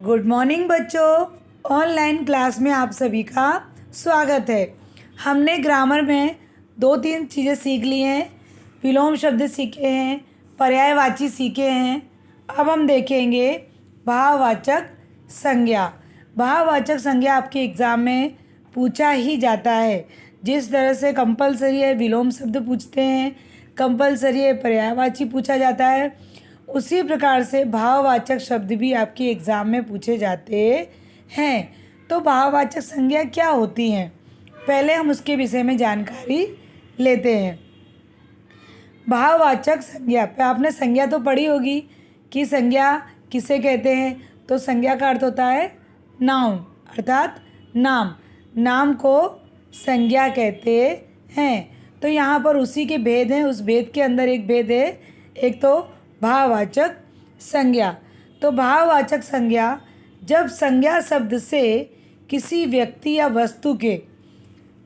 Good morning बच्चों। Online class में आप सभी का स्वागत है। हमने ग्रामर में 2-3 चीज़ें सीख ली हैं। विलोम शब्द सीखे हैं, पर्यायवाची सीखे हैं। अब हम देखेंगे भाववाचक संज्ञा। भाववाचक संज्ञा आपके एग्ज़ाम में पूछा ही जाता है। जिस तरह से कंपलसरी है विलोम शब्द पूछते हैं, कंपलसरी है पर्यायवाची पूछा जाता है, उसी प्रकार से भाववाचक शब्द भी आपके एग्ज़ाम में पूछे जाते हैं। तो भाववाचक संज्ञा क्या होती हैं, पहले हम उसके विषय में जानकारी लेते हैं। भाववाचक संज्ञा पे आपने संज्ञा तो पढ़ी होगी कि संज्ञा किसे कहते हैं। तो संज्ञा का अर्थ होता है नाउन, अर्थात नाम। नाम को संज्ञा कहते हैं। तो यहाँ पर उसी के भेद हैं। उस भेद के अंदर एक भेद है, एक तो भाववाचक संज्ञा। तो भाववाचक संज्ञा जब संज्ञा शब्द से किसी व्यक्ति या वस्तु के,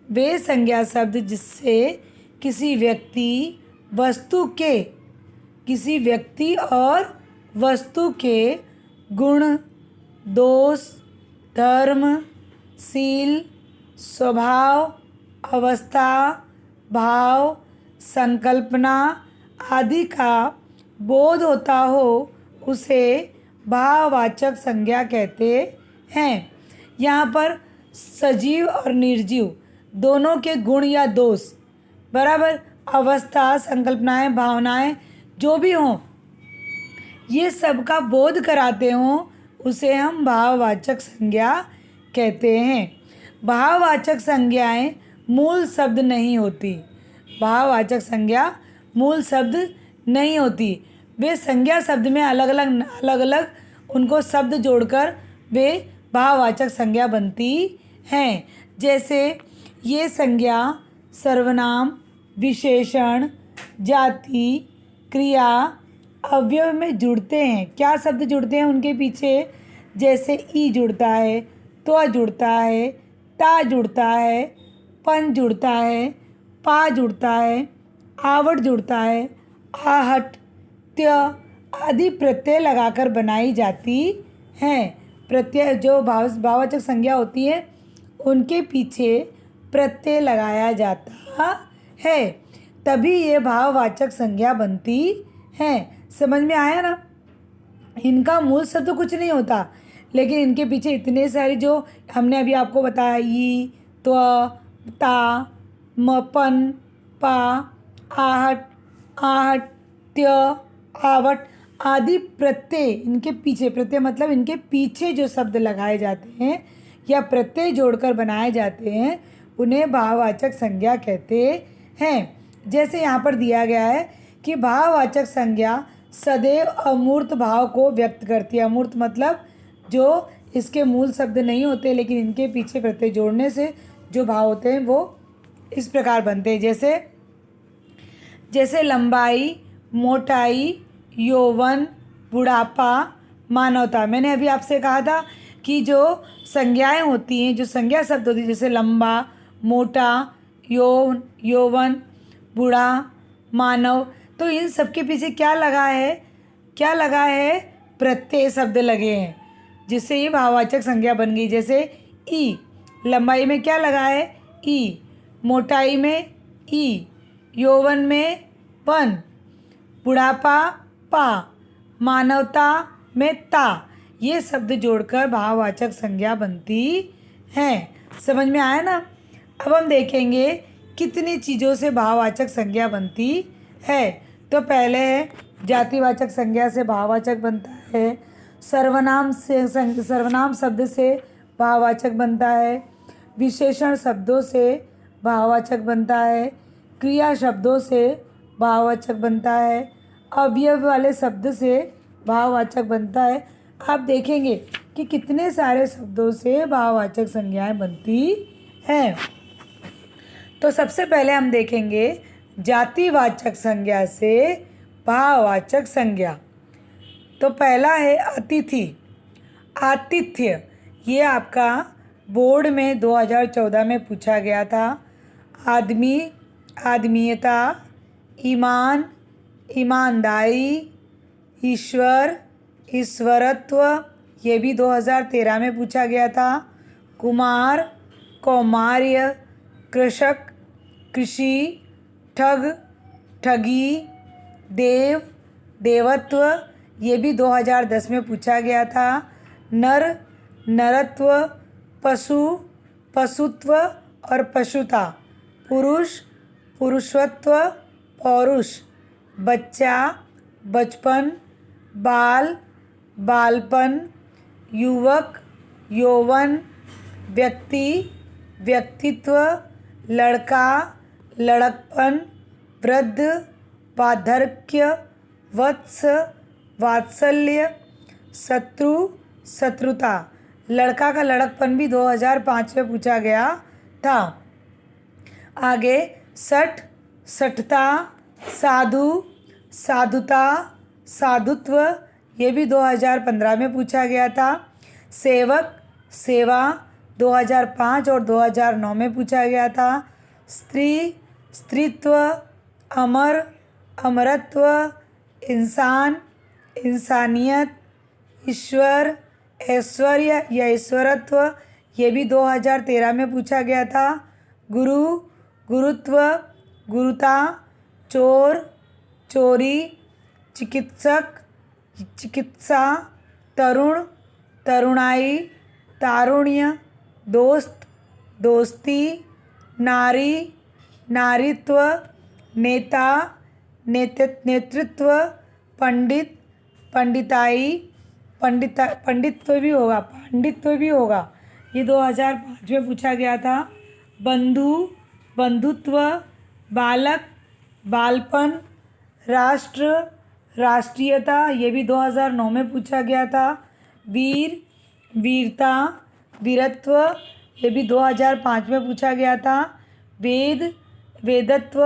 वे संज्ञा शब्द जिससे किसी व्यक्ति वस्तु के, किसी व्यक्ति और वस्तु के गुण, दोष, धर्म, शील, स्वभाव, अवस्था, भाव, संकल्पना आदि का बोध होता हो, उसे भाववाचक संज्ञा कहते हैं। यहाँ पर सजीव और निर्जीव दोनों के गुण या दोष बराबर, अवस्था, संकल्पनाएं, भावनाएं जो भी हों, ये सब का बोध कराते हों, उसे हम भाववाचक संज्ञा कहते हैं। भाववाचक संज्ञाएं मूल शब्द नहीं होती। भाववाचक संज्ञा मूल शब्द नहीं होती। वे संज्ञा शब्द में अलग अलग उनको शब्द जोड़कर वे भाववाचक संज्ञा बनती हैं। जैसे ये संज्ञा सर्वनाम, विशेषण, जाति, क्रिया, अवयव में जुड़ते हैं। क्या शब्द जुड़ते हैं उनके पीछे? जैसे ई जुड़ता है, त्व जुड़ता है, ता जुड़ता है, पन जुड़ता है, पा जुड़ता है, आवट जुड़ता है, आहट, त्य आदि प्रत्यय लगाकर बनाई जाती हैं। प्रत्यय जो भाववाचक संज्ञा होती है उनके पीछे प्रत्यय लगाया जाता है, तभी ये भाववाचक संज्ञा बनती है। समझ में आया ना? इनका मूल शब्द तो कुछ नहीं होता, लेकिन इनके पीछे इतने सारे जो हमने अभी आपको बताया, ई, त्व, ता, पन, पा, आहट, आहट, त्य, आवट आदि प्रत्यय, इनके पीछे, प्रत्यय मतलब इनके पीछे जो शब्द लगाए जाते हैं या प्रत्यय जोड़कर बनाए जाते हैं, उन्हें भाववाचक संज्ञा कहते हैं। जैसे यहाँ पर दिया गया है कि भाववाचक संज्ञा सदैव अमूर्त भाव को व्यक्त करती है। अमूर्त मतलब जो इसके मूल शब्द नहीं होते, लेकिन इनके पीछे प्रत्यय जोड़ने से जो भाव होते हैं वो इस प्रकार बनते हैं। जैसे लंबाई, मोटाई, यौवन, बुढ़ापा, मानवता। मैंने अभी आपसे कहा था कि जो संज्ञाएं होती हैं, जो संज्ञा शब्द होती है, जैसे लंबा, मोटा, यौवन, बूढ़ा, मानव, तो इन सब के पीछे क्या लगा है? क्या लगा है? प्रत्यय शब्द लगे हैं, जिससे ये भाववाचक संज्ञा बन गई। जैसे ई, लंबाई में क्या लगा है? ई, मोटाई में ई, यौवन में वन, बुढ़ापा पा, मानवता में ता, ये शब्द जोड़कर भाववाचक संज्ञा बनती है। समझ में आया ना? अब हम देखेंगे कितनी चीज़ों से भाववाचक संज्ञा बनती है। तो पहले है जातिवाचक संज्ञा से भाववाचक बनता है। सर्वनाम शब्द से भाववाचक बनता है। विशेषण शब्दों से भाववाचक बनता है। क्रिया शब्दों से भाववाचक बनता है। अवयव वाले शब्द से भाववाचक बनता है। आप देखेंगे कि कितने सारे शब्दों से भाववाचक संज्ञाएं बनती हैं। तो सबसे पहले हम देखेंगे जातिवाचक संज्ञा से भाववाचक संज्ञा। तो पहला है अतिथि, आतिथ्य। ये आपका बोर्ड में 2014 में पूछा गया था। आदमी, आदमीयता, ईमान, ईमानदारी, ईश्वर, ईश्वरत्व, ये भी 2013 में पूछा गया था। कुमार, कौमार्य, कृषक, कृषि, ठग, ठगी, देव, देवत्व, ये भी 2010 में पूछा गया था। नर, नरत्व, पशु, पशुत्व और पशुता, पुरुष, पुरुषत्व, पौरुष, बच्चा, बचपन, बाल, बालपन, युवक, यौवन, व्यक्ति, व्यक्तित्व, लड़का, लड़कपन, वृद्ध, वार्धक्य, वत्स, वात्सल्य, शत्रु, शत्रुता। लड़का का लड़कपन भी 2005 में पूछा गया था। आगे सठ, सठता, साधु, साधुता, साधुत्व, ये भी 2015 में पूछा गया था। सेवक, सेवा, 2005 और 2009 में पूछा गया था। स्त्री, स्त्रीत्व, अमर, अमरत्व, इंसान, इंसानियत, ईश्वर, ऐश्वर्य या ईश्वरत्व, ये भी 2013 में पूछा गया था। गुरु, गुरुत्व, गुरुता, चोर, चोरी, चिकित्सक, चिकित्सा, तरुण, तरुणाई, तारुण्य, दोस्त, दोस्ती, नारी, नारीत्व, नेता, नेतृत्व, पंडित, पंडिताई, पंडित्व भी होगा। ये 2005 में पूछा गया था। बंधु, बंधुत्व, बालक, बालपन, राष्ट्र, राष्ट्रीयता, ये भी 2009 में पूछा गया था। वीर, वीरता, वीरत्व, ये भी 2005 में पूछा गया था। वेद, वेदत्व,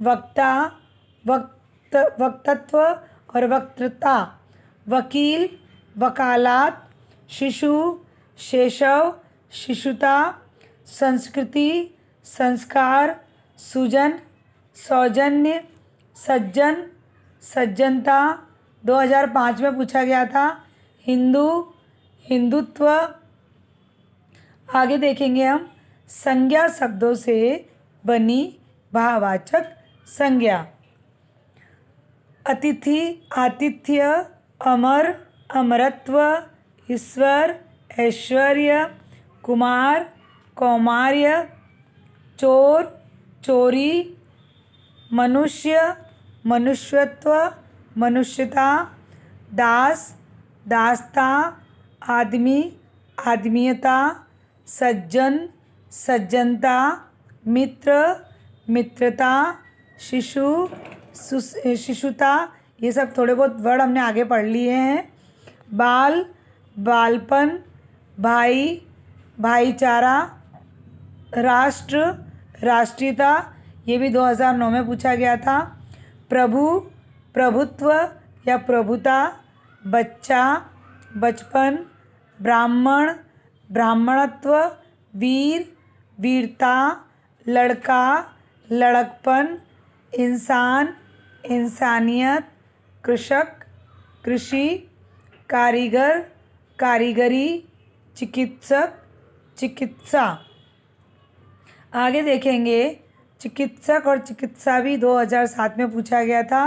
वक्ता, वक्तत्व और वक्तृता, वकील, वकालत, शिशु, शैशव, शिशुता, संस्कृति, संस्कार, सुजन, सौजन्य, सज्जन, सज्जनता, 2005 में पूछा गया था। हिंदू, हिंदुत्व। आगे देखेंगे हम संज्ञा शब्दों से बनी भाववाचक संज्ञा। अतिथि, आतिथ्य, अमर, अमरत्व, ईश्वर, ऐश्वर्य, कुमार, कौमार्य, चोर, चोरी, मनुष्य, मनुष्यत्व, मनुष्यता, दास, दासता, आदमी, आदमीयता, सज्जन, सज्जनता, मित्र, मित्रता, शिशु, शिशुता, ये सब थोड़े बहुत वर्ड हमने आगे पढ़ लिए हैं। बाल, बालपन, भाई, भाईचारा, राष्ट्र, राष्ट्रीयता, ये भी 2009 में पूछा गया था। प्रभु, प्रभुत्व या प्रभुता, बच्चा, बचपन, ब्राह्मण, ब्राह्मणत्व, वीर, वीरता, लड़का, लड़कपन, इंसान, इंसानियत, कृषक, कृषि, कारीगर, कारीगरी, चिकित्सक, चिकित्सा। आगे देखेंगे चिकित्सक और चिकित्सा भी 2007 में पूछा गया था।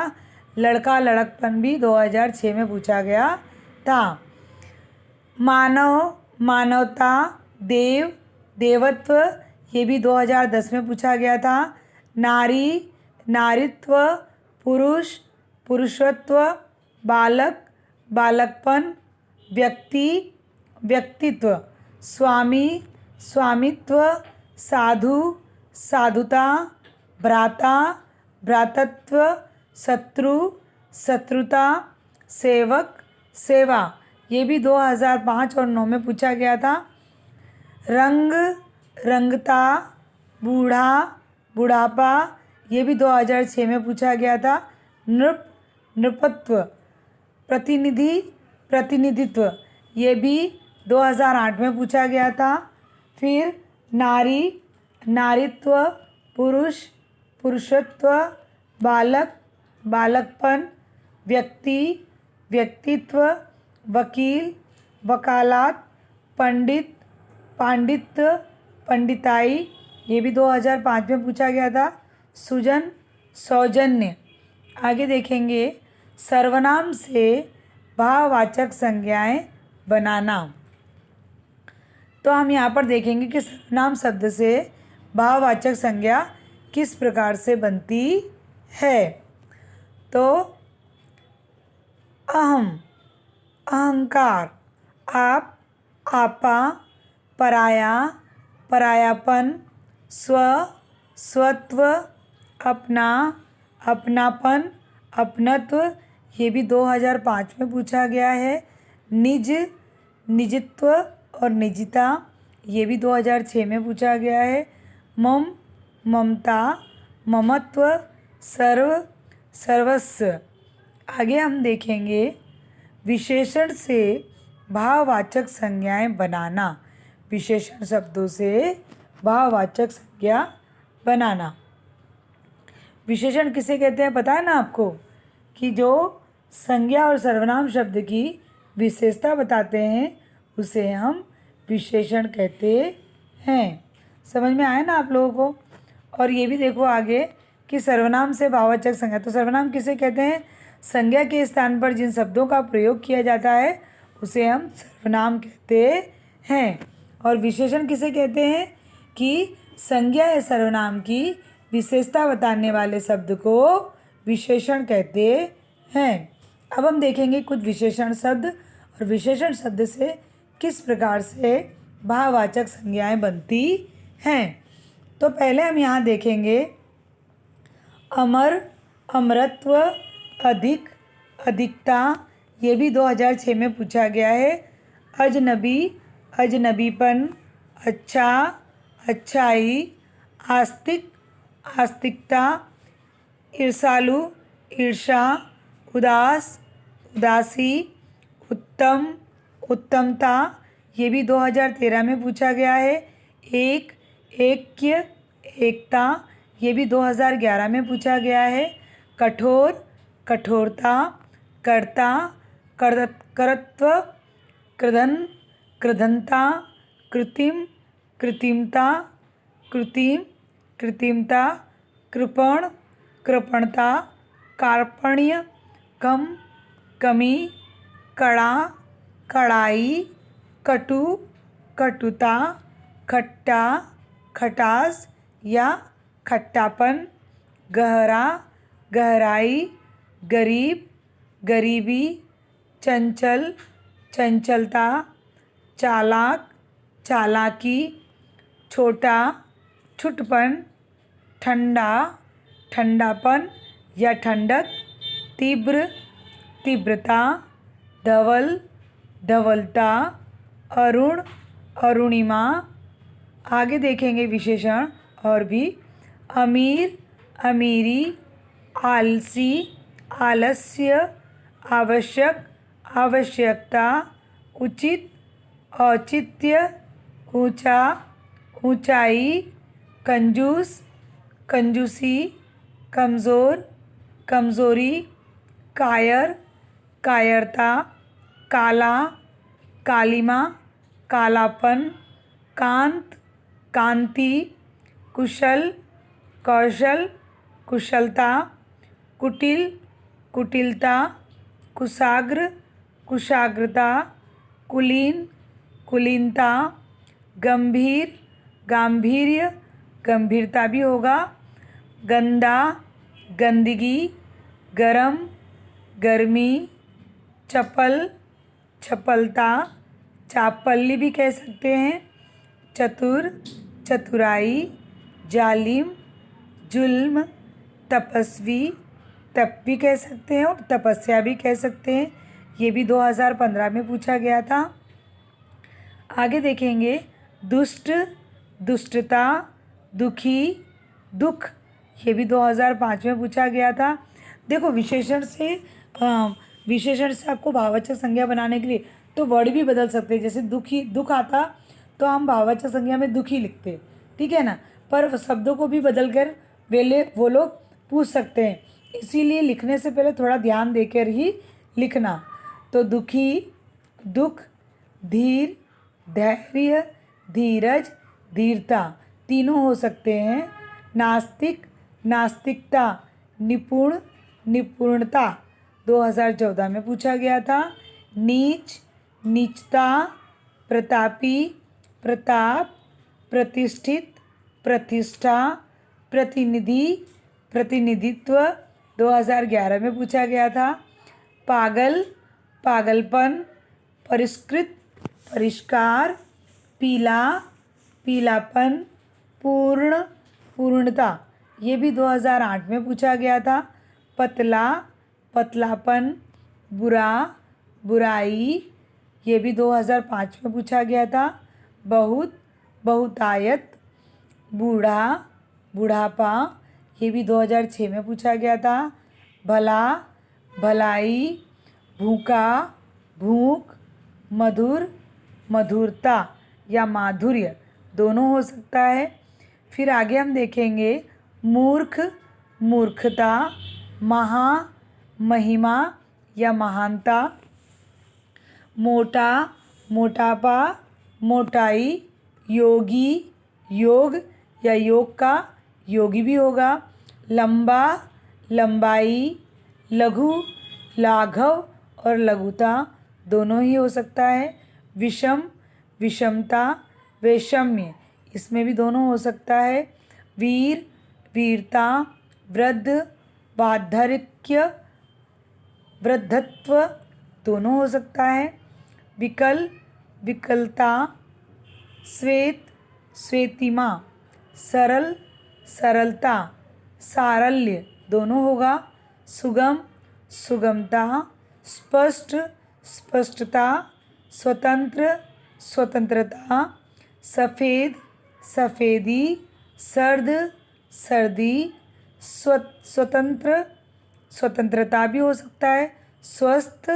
लड़का, लड़कपन भी 2006 में पूछा गया था। मानव, मानवता, देव, देवत्व, ये भी 2010 में पूछा गया था। नारी, नारीत्व, पुरुष, पुरुषत्व, बालक, बालकपन, व्यक्ति, व्यक्तित्व, स्वामी, स्वामित्व, साधु, साधुता, भ्राता, भ्रातृत्व, शत्रु, शत्रुता, सेवक, सेवा, ये भी 2005 और 2009 में पूछा गया था। रंग, रंगता, बूढ़ा, बुढ़ापा, ये भी 2006 में पूछा गया था। नृप, नृपत्व, प्रतिनिधि, प्रतिनिधित्व, ये भी 2008 में पूछा गया था। फिर नारी, नारीत्व, पुरुष, पुरुषत्व, बालक, बालकपन, व्यक्ति, व्यक्तित्व, वकील, वकालत, पंडित, पांडित्य, पंडिताई, ये भी 2005 में पूछा गया था। सुजन, सौजन्य। आगे देखेंगे सर्वनाम से भाववाचक संज्ञाएं बनाना। तो हम यहाँ पर देखेंगे कि सर्वनाम शब्द से भाववाचक संज्ञा किस प्रकार से बनती है। तो अहम, अहंकार, आप, आपा, पराया, परायापन, स्व, स्वत्व, अपना, अपनापन, अपनत्व, ये भी 2005 में पूछा गया है। निज, निजत्व और निजता, ये भी 2006 में पूछा गया है। मम, ममता, ममत्व, सर्व, सर्वस्व। आगे हम देखेंगे विशेषण से भाववाचक संज्ञाएं बनाना। विशेषण शब्दों से भाववाचक संज्ञा बनाना। विशेषण किसे कहते हैं पता है ना आपको, कि जो संज्ञा और सर्वनाम शब्द की विशेषता बताते हैं उसे हम विशेषण कहते हैं। समझ में आया ना आप लोगों को। और ये भी देखो आगे कि सर्वनाम से भाववाचक संज्ञा। तो सर्वनाम किसे कहते हैं? संज्ञा के स्थान पर जिन शब्दों का प्रयोग किया जाता है उसे हम सर्वनाम कहते हैं। और विशेषण किसे कहते हैं? कि संज्ञा या सर्वनाम की विशेषता बताने वाले शब्द को विशेषण कहते हैं। अब हम देखेंगे कुछ विशेषण शब्द और विशेषण शब्द से किस प्रकार से भाववाचक संज्ञाएं बनती हैं। तो पहले हम यहाँ देखेंगे अमर, अमरत्व, अधिक, अधिकता, ये भी 2006 में पूछा गया है। अजनबी, अजनबीपन, अच्छा, अच्छाई, आस्तिक, आस्तिकता, ईर्षालु, ईर्षा, उदास, उदासी, उत्तम, उत्तमता, ये भी 2013 में पूछा गया है। एक, ऐक्य, एकता, ये भी 2011 में पूछा गया है। कठोर, कठोरता, कर्ता, कर्तृत्व, कृदन, कृदनता, कृत्रिम, कृत्रिमता, कृत्रिम, कृत्रिमता, कृपण, कृपणता, कार्पण्य, कम, कमी, कड़ा, कड़ाई, कटु, कटुता, खट्टा, खटास या खट्टापन, गहरा, गहराई, गरीब, गरीबी, चंचल, चंचलता, चालाक, चालाकी, छोटा, छुटपन, ठंडा, ठंडापन या ठंडक, तीव्र, तीव्रता, धवल, धवलता, अरुण, अरुणिमा। आगे देखेंगे विशेषण और भी। अमीर, अमीरी, आलसी, आलस्य, आवश्यक, आवश्यकता, उचित, औचित्य, ऊंचा, ऊंचाई, कंजूस, कंजूसी, कमज़ोर, कमज़ोरी, कायर, कायरता, काला, कालिमा, कालापन, कांत, कांति, कुशल, कौशल, कुशलता, कुटिल, कुटिलता, कुशाग्र, कुशाग्रता, कुलीन, कुलीनता, गंभीर, गांभीर्य, गंभीरता भी होगा, गंदा, गंदगी, गरम, गर्मी, चपल, चपलता, चापल्ली भी कह सकते हैं, चतुर, चतुराई, जालिम, जुल्म, तपस्वी, तप भी कह सकते हैं और तपस्या भी कह सकते हैं। ये भी 2015 में पूछा गया था। आगे देखेंगे दुष्ट, दुष्टता, दुखी, दुख, ये भी 2005 में पूछा गया था। देखो विशेषण से आपको भाववाचक संज्ञा बनाने के लिए तो वर्ड भी बदल सकते हैं। जैसे दुखी, दुख आता तो हम भाववाचक संज्ञा में दुखी लिखते, ठीक है ना, पर शब्दों को भी बदल कर वो लोग पूछ सकते हैं। इसीलिए लिखने से पहले थोड़ा ध्यान देकर ही लिखना। तो दुखी, दुख, धीर, धैर्य, धीरज, धीरता तीनों हो सकते हैं। नास्तिक, नास्तिकता, निपुण, निपुणता 2014 में पूछा गया था। नीच, नीचता, प्रतापी, प्रताप, प्रतिष्ठित, प्रतिष्ठा, प्रतिनिधि, प्रतिनिधित्व 2011 में पूछा गया था। पागल, पागलपन, परिष्कृत, परिष्कार, पीला, पीलापन, पूर्ण, पूर्णता ये भी 2008 में पूछा गया था। पतला, पतलापन, बुरा, बुराई ये भी 2005 में पूछा गया था। बहुत, बहुतायत, बूढ़ा, बुढ़ापा ये भी 2006 में पूछा गया था। भला, भलाई, भूखा, भूख, मधुर, मधुरता या माधुर्य दोनों हो सकता है। फिर आगे हम देखेंगे मूर्ख, मूर्खता, महा, महिमा या महानता, मोटा, मोटापा, मोटाई, योगी, योग या योग का योगी भी होगा। लंबा, लंबाई, लघु, लाघव और लघुता दोनों ही हो सकता है। विषम, विषमता, वैषम्य इसमें भी दोनों हो सकता है। वीर, वीरता, वृद्ध, वार्धक्य, वृद्धत्व दोनों हो सकता है। विकल, विकलता, श्वेत, श्वेतिमा, सरल, सरलता, सारल्य दोनों होगा। सुगम, सुगमता, स्पष्ट, स्पष्टता, स्वतंत्र, स्वतंत्रता, सफ़ेद, सफ़ेदी, सर्द, सर्दी, स्वतंत्र, स्वतंत्रता भी हो सकता है। स्वस्थ,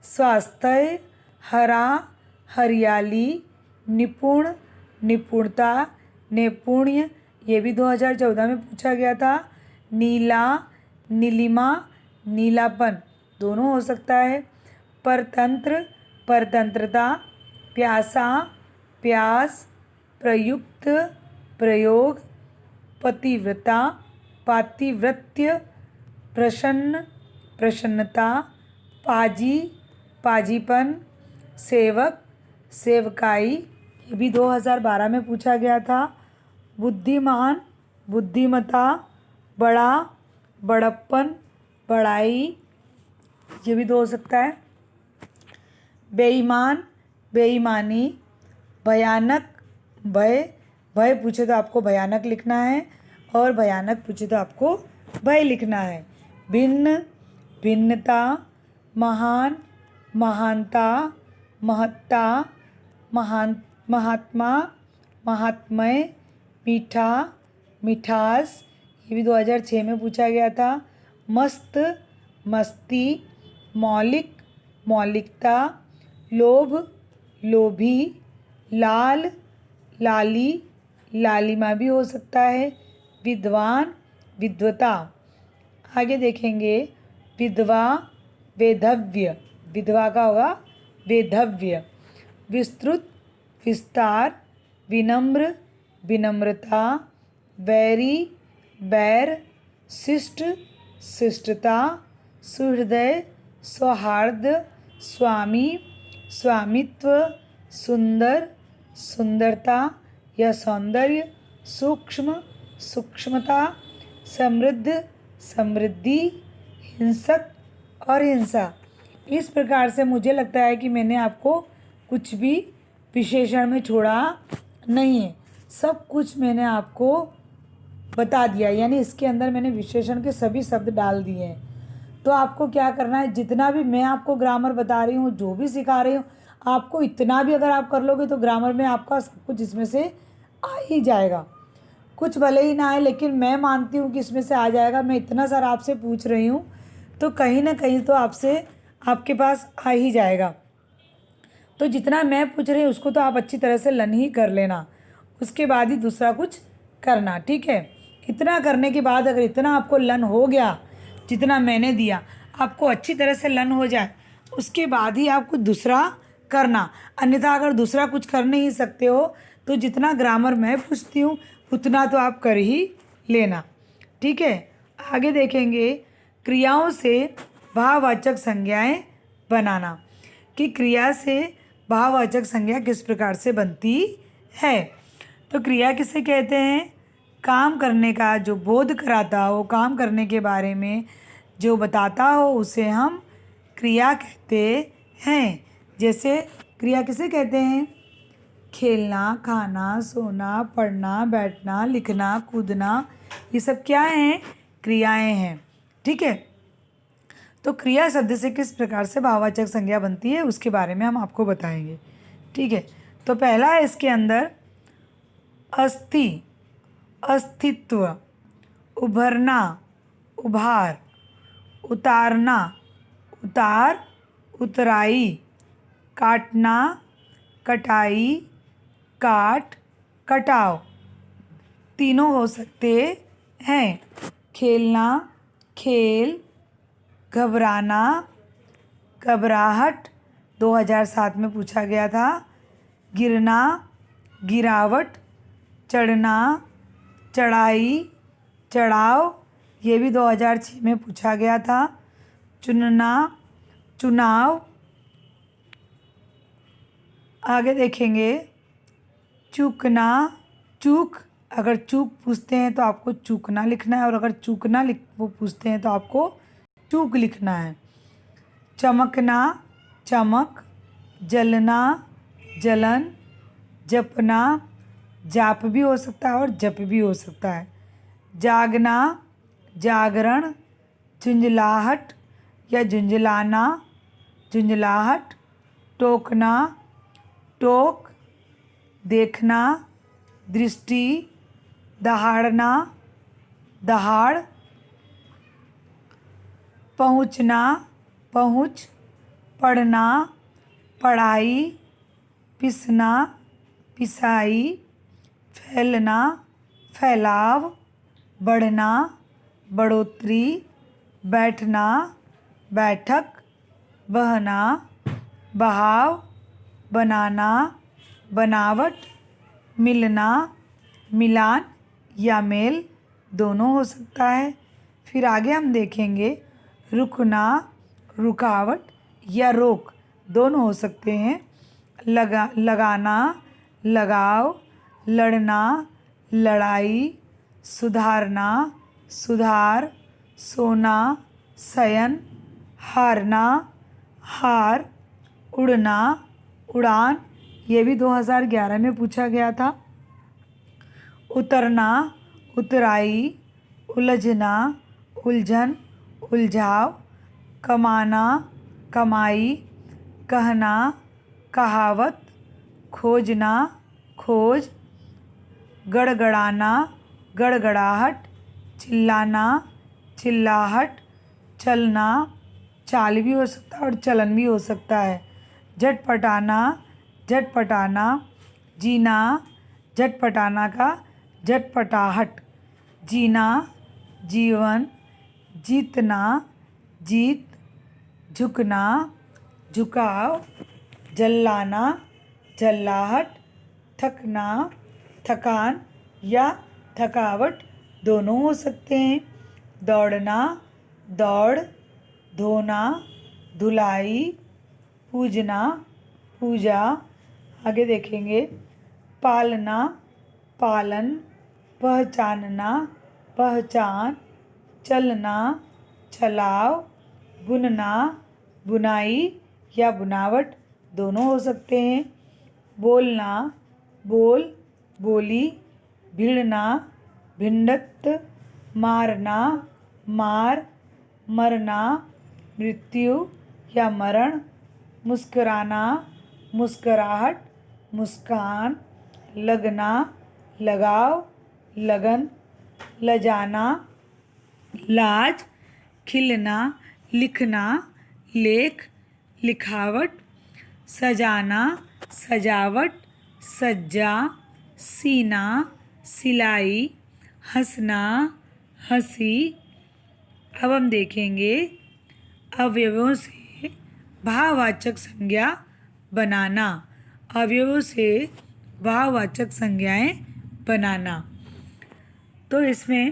स्वास्थ्य, हरा, हरियाली, निपुण, निपुणता, नैपुण्य ये भी 2014 में पूछा गया था। नीला, नीलिमा, नीलापन दोनों हो सकता है। परतंत्र, परतंत्रता, प्यासा, प्यास, प्रयुक्त, प्रयोग, पतिव्रता, पातिव्रत्य, प्रसन्न, प्रसन्नता, पाजी, पाजीपन, सेवक, सेवकाई ये भी 2012 में पूछा गया था। बुद्धिमान, बुद्धिमता, बड़ा, बड़प्पन, बड़ाई ये भी दो हो सकता है। बेईमान, बेईमानी, भयानक, भय, भय पूछे तो आपको भयानक लिखना है और भयानक पूछे तो आपको भय लिखना है। भिन्न, भिन्नता, महान, महानता, महत्ता, महात्मा, महात्मय, मीठा, मिठास ये भी 2006 में पूछा गया था। मस्त, मस्ती, मौलिक, मौलिकता, लोभ, लोभी, लाल, लाली, लालिमा भी हो सकता है। विद्वान, विद्वता। आगे देखेंगे विधवा, वेधव्य, विधवा का होगा वेधव्य। विस्तृत, विस्तार, विनम्र, विनम्रता, वैरी, बैर, शिष्ट, शिष्टता, सुहृदय, सौहार्द, स्वामी, स्वामित्व, सुंदर, सुंदरता या सौंदर्य, सूक्ष्म, सूक्ष्मता, समृद्ध, समृद्धि, हिंसक और हिंसा। इस प्रकार से मुझे लगता है कि मैंने आपको कुछ भी विशेषण में छोड़ा नहीं है, सब कुछ मैंने आपको बता दिया, यानी इसके अंदर मैंने विशेषण के सभी शब्द डाल दिए हैं। तो आपको क्या करना है, जितना भी मैं आपको ग्रामर बता रही हूँ, जो भी सिखा रही हूँ, आपको इतना भी अगर आप कर लोगे तो ग्रामर में आपका सब कुछ इसमें से आ ही जाएगा। कुछ भले ही ना आए, लेकिन मैं मानती हूँ कि इसमें से आ जाएगा। मैं इतना सारा आपसे पूछ रही हूँ तो कहीं ना कहीं तो आपसे आपके पास आ ही जाएगा। तो जितना मैं पूछ रही हूँ उसको तो आप अच्छी तरह से लर्न ही कर लेना, उसके बाद ही दूसरा कुछ करना, ठीक है। इतना करने के बाद अगर इतना आपको लर्न हो गया, जितना मैंने दिया आपको अच्छी तरह से लर्न हो जाए, उसके बाद ही आप कुछ दूसरा करना। अन्यथा अगर दूसरा कुछ कर नहीं सकते हो तो जितना ग्रामर मैं पूछती हूँ उतना तो आप कर ही लेना। ठीक है, आगे देखेंगे क्रियाओं से भाववाचक संज्ञाएं बनाना, कि क्रिया से भाववाचक संज्ञा किस प्रकार से बनती है। तो क्रिया किसे कहते हैं? काम करने का जो बोध कराता हो, काम करने के बारे में जो बताता हो उसे हम क्रिया कहते हैं। जैसे क्रिया किसे कहते हैं? खेलना, खाना, सोना, पढ़ना, बैठना, लिखना, कूदना, ये सब क्या हैं? क्रियाएं हैं। ठीक है, तो क्रिया शब्द से किस प्रकार से भाववाचक संज्ञा बनती है उसके बारे में हम आपको बताएंगे। ठीक है, तो पहला है इसके अंदर अस्थि, अस्तित्व, उभरना, उभार, उतारना, उतार, उतराई, काटना, कटाई, काट, कटाव, तीनों हो सकते हैं। खेलना, खेल, घबराना, घबराहट 2007 में पूछा गया था। गिरना, गिरावट, चढ़ना, चढ़ाई, चढ़ाव, ये भी 2006 में पूछा गया था। चुनना, चुनाव, आगे देखेंगे चूकना, चूक, अगर चूक पूछते हैं तो आपको चूकना लिखना है, और अगर चूकना वो पूछते हैं तो आपको चूक लिखना है। चमकना, चमक, जलना, जलन, जपना, जाप भी हो सकता है और जप भी हो सकता है। जागना, जागरण, झुंझलाहट या झुंझलाना, झुंझलाहट, टोकना, टोक, देखना, दृष्टि, दहाड़ना, दहाड़, पहुँचना, पहुँच, पढ़ना, पढ़ाई, पिसना, पिसाई, फैलना, फैलाव, बढ़ना, बढ़ोतरी, बैठना, बैठक, बहना, बहाव, बनाना, बनावट, मिलना, मिलान या मेल, दोनों हो सकता है। फिर आगे हम देखेंगे रुकना, रुकावट या रोक, दोनों हो सकते हैं। लगाना, लगाव, लड़ना, लड़ाई, सुधारना, सुधार, सोना, शयन, हारना, हार, उड़ना, उड़ान, ये भी 2011 में पूछा गया था। उतरना, उतराई, उलझना, उलझन, उलझाव, कमाना, कमाई, कहना, कहावत, खोजना, खोज, गड़गड़ाना, गड़गड़ाहट, चिल्लाना, चिल्लाहट, चलना, चाल भी हो सकता है और चलन भी हो सकता है। झटपटाना, झटपटाना, जीना, झटपटाना का झटपटाहट, जीना, जीवन, जीतना, जीत, झुकना, झुकाव, जल्लाना, जल्लाहट, थकना, थकान या थकावट, दोनों हो सकते हैं। दौड़ना, दौड़, धोना, धुलाई, पूजना, पूजा, आगे देखेंगे पालना, पालन, पहचानना, पहचान, चलना, चलाव, बुनना, बुनाई या बुनावट, दोनों हो सकते हैं। बोलना, बोल, बोली, भिड़ना, भिंडत, मारना, मार, मरना, मृत्यु या मरण, मुस्कुराना, मुस्कुराहट, मुस्कान, लगना, लगाव, लगन, लजाना, लाज, खिलना, लिखना, लेख, लिखावट, सजाना, सजावट, सज्जा, सीना, सिलाई, हंसना, हंसी। अब हम देखेंगे अवयवों से भाववाचक संज्ञा बनाना, अवयवों से भाववाचक संज्ञाएं बनाना। तो इसमें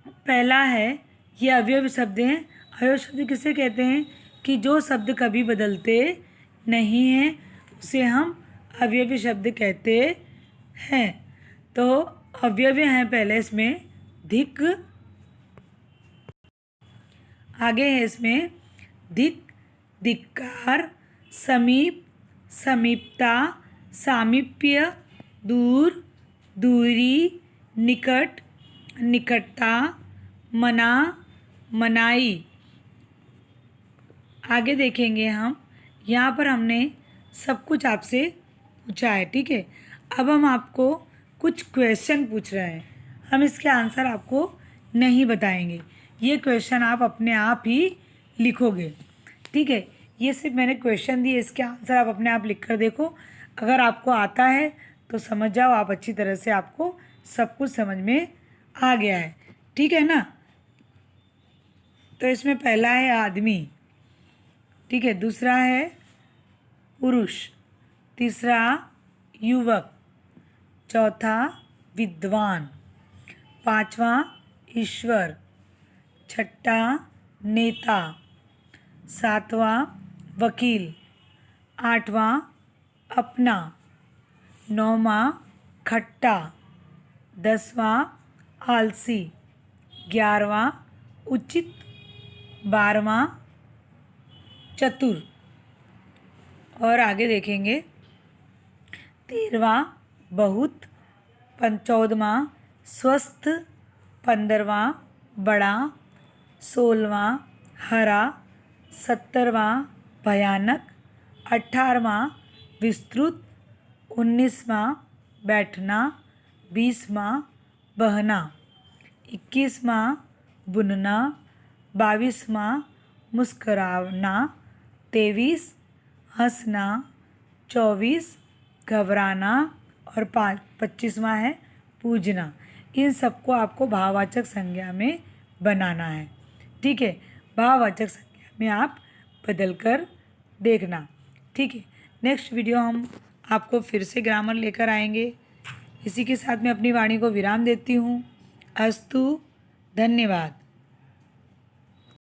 पहला है, ये अवयव शब्द हैं। अवयव शब्द किसे कहते हैं कि जो शब्द कभी बदलते नहीं हैं उसे हम अवयवी शब्द कहते हैं। तो अवयव हैं पहले इसमें धिक, आगे है इसमें धिक, धिक्कार, समीप, समीपता, सामीप्य, दूर, दूरी, निकट, निकटता, मना, मनाई। आगे देखेंगे हम, यहाँ पर हमने सब कुछ आपसे पूछा है, ठीक है। अब हम आपको कुछ क्वेश्चन पूछ रहे हैं, हम इसके आंसर आपको नहीं बताएंगे, ये क्वेश्चन आप अपने आप ही लिखोगे, ठीक है। ये सिर्फ मैंने क्वेश्चन दिए, इसके आंसर आप अपने आप लिख कर देखो। अगर आपको आता है तो समझ जाओ आप अच्छी तरह से, आपको सब कुछ समझ में आ गया है, ठीक है ना। तो इसमें पहला है आदमी, ठीक है, दूसरा है पुरुष, तीसरा युवक, चौथा विद्वान, पांचवा ईश्वर, छठा नेता, सातवां वकील, आठवां अपना, नौवां खट्टा, 10वां आलसी, 11वां उचित, 12वां चतुर। और आगे देखेंगे 13वां बहुत, 14वां स्वस्थ, 15वां बड़ा, 16वां हरा, 17वां भयानक, 18वां विस्तृत, 19वां बैठना, 20वां बहना, 21वां बुनना, 22वां मुस्कराना, 23 हंसना, 24 घबराना और 25वां है पूजना। इन सबको आपको भाववाचक संज्ञा में बनाना है, ठीक है। भाववाचक संज्ञा में आप बदल कर देखना, ठीक है। नेक्स्ट वीडियो हम आपको फिर से ग्रामर लेकर आएंगे। इसी के साथ मैं अपनी वाणी को विराम देती हूँ। अस्तु, धन्यवाद।